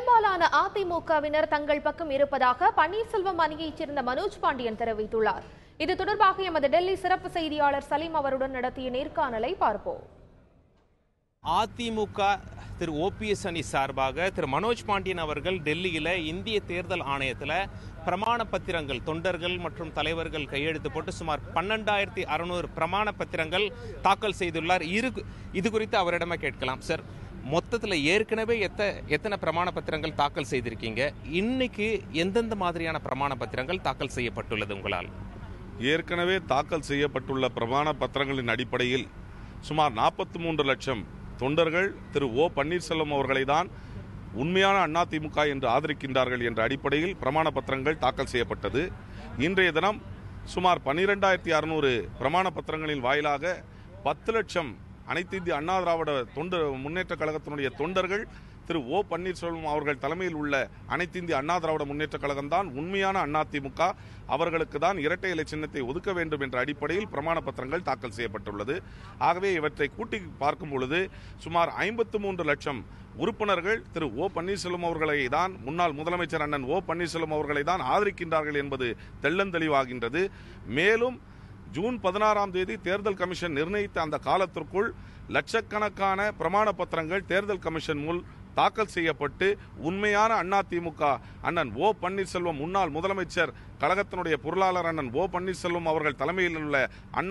பெரும்பாலான அதிமுகவினர் தங்கள் பக்கம் இருப்பதாக பன்னீர்செல்வம் அணியைச் சேர்ந்த மனோஜ் பாண்டியன் தெரிவித்துள்ளார். இது தொடர்பாக எமது டெல்லி சிறப்பு செய்தியாளர் சலீம் அவருடன் நடத்திய நேர்காணலை பார்ப்போம். அதிமுக திரு OPS அணி சார்பாக திரு மனோஜ் பாண்டியன் அவர்கள் டெல்லியில இந்திய தேர்தல் ஆணையத்தில் பிரமாண பத்திரங்கள் தொண்டர்கள் மற்றும் தலைவர்கள் கையெழுத்து போட்டு சுமார் 12,600 பிரமாண பத்திரங்கள் தாக்கல் செய்துள்ளார். இது குறித்து அவரிடமே கேட்கலாம். சார், மொத்தத்தில் ஏற்கனவே எத்தனை பிரமாண பத்திரங்கள் தாக்கல் செய்திருக்கீங்க? இன்னைக்கு எந்தெந்த மாதிரியான பிரமாண பத்திரங்கள் தாக்கல் செய்யப்பட்டுள்ளது உங்களால்? ஏற்கனவே தாக்கல் செய்யப்பட்டுள்ள பிரமாண பத்திரங்களின் அடிப்படையில் சுமார் 43 லட்சம் தொண்டர்கள் திரு பன்னீர்செல்வம் அவர்களை தான் உண்மையான அதிமுக என்று ஆதரிக்கின்றார்கள் என்ற அடிப்படையில் பிரமாண பத்திரங்கள் தாக்கல் செய்யப்பட்டது. இன்றைய தினம் சுமார் 12,600 பிரமாண பத்திரங்களின் வாயிலாக 10 லட்சம் அனைத்து இந்திய அண்ணா திராவிட முன்னேற்ற கழகத்தினுடைய தொண்டர்கள் திரு பன்னீர்செல்வம் அவர்கள் தலைமையில் உள்ள அனைத்து இந்திய அண்ணா திராவிட முன்னேற்ற கழகம் தான் உண்மையான அதிமுக, அவர்களுக்கு தான் இரட்டை இலை சின்னத்தை ஒதுக்க வேண்டும் என்ற அடிப்படையில் பிரமாண பத்திரங்கள் தாக்கல் செய்யப்பட்டுள்ளது. ஆகவே இவற்றை கூட்டி பார்க்கும் பொழுது சுமார் 53 லட்சம் உறுப்பினர்கள் திரு பன்னீர்செல்வம் அவர்களை தான், முன்னாள் முதலமைச்சர் அண்ணன் பன்னீர்செல்வம் அவர்களை தான் ஆதரிக்கின்றார்கள் என்பது தெள்ளந்தெளிவாகின்றது. மேலும் ஜூன் 16ஆம் தேதி தேர்தல் கமிஷன் நிர்ணயித்த அந்த காலத்திற்குள் லட்சக்கணக்கான பிரமாண பத்திரங்கள் தேர்தல் கமிஷன் முன் தாக்கல் செய்யப்பட்டு உண்மையான அதிமுக அண்ணன் பன்னீர்செல்வம் முன்னாள் முதலமைச்சர் கழகத்தினுடைய பொருளாளர் அண்ணன் பன்னீர்செல்வம் அவர்கள் தலைமையில் உள்ள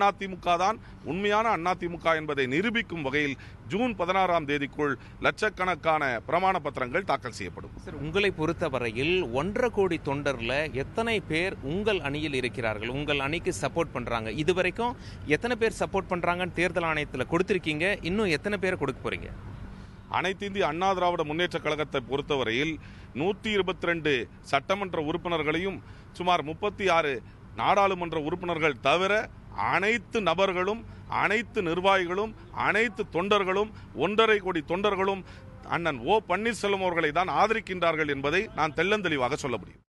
அதிமுக தான் உண்மையான அதிமுக என்பதை நிரூபிக்கும் வகையில் ஜூன் 16ஆம் தேதிக்குள் லட்சக்கணக்கான பிரமாண பத்திரங்கள் தாக்கல் செய்யப்படும். சார், உங்களை பொறுத்தவரையில் 1.5 கோடி தொண்டர்ல எத்தனை பேர் உங்கள் அணியில் இருக்கிறார்கள், உங்கள் அணிக்கு சப்போர்ட் பண்றாங்க? இதுவரைக்கும் எத்தனை பேர் சப்போர்ட் பண்றாங்கன்னு தேர்தல் ஆணையத்தில் கொடுத்திருக்கீங்க? இன்னும் எத்தனை பேர் கொடுக்க போறீங்க? அனைத்து இந்திய அண்ணா திராவிட முன்னேற்ற கழகத்தை பொறுத்தவரையில் 122 சட்டமன்ற உறுப்பினர்களையும் சுமார் 36 நாடாளுமன்ற உறுப்பினர்கள் தவிர அனைத்து நபர்களும், அனைத்து நிர்வாகிகளும், அனைத்து தொண்டர்களும், 1.5 கோடி தொண்டர்களும் அண்ணன் பன்னீர்செல்வம் அவர்களை தான் ஆதரிக்கின்றார்கள் என்பதை நான் தெள்ளந்தெளிவாக சொல்ல முடியும்.